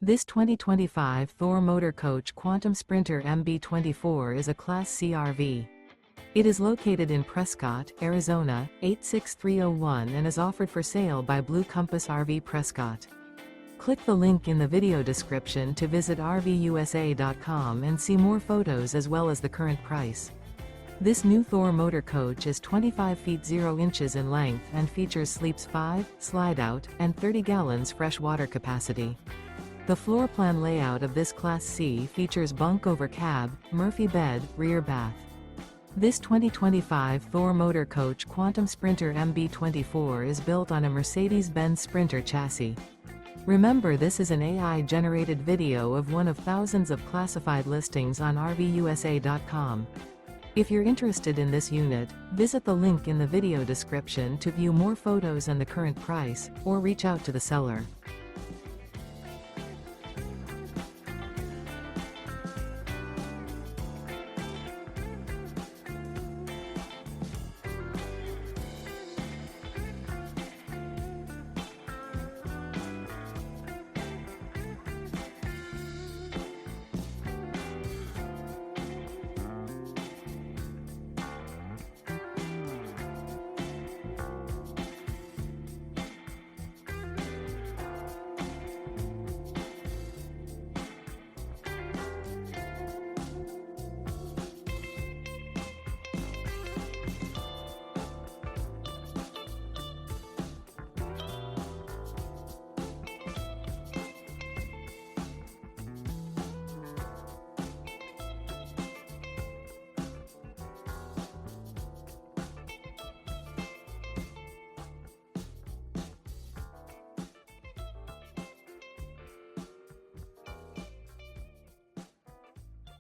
This 2025 Thor Motor Coach Quantum Sprinter MB24 is a Class C RV. It is located in Prescott, Arizona, 86301 and is offered for sale by Blue Compass RV Prescott. Click the link in the video description to visit RVUSA.com and see more photos as well as the current price. This new Thor Motor Coach is 25 feet 0 inches in length and features sleeps 5, slide-out, and 30 gallons fresh water capacity. The floor plan layout of this Class C features bunk over cab, Murphy bed, rear bath. This 2025 Thor Motor Coach Quantum Sprinter MB24 is built on a Mercedes Benz Sprinter chassis. Remember, this is an AI-generated video of one of thousands of classified listings on RVUSA.com. If you're interested in this unit, visit the link in the video description to view more photos and the current price, or reach out to the seller.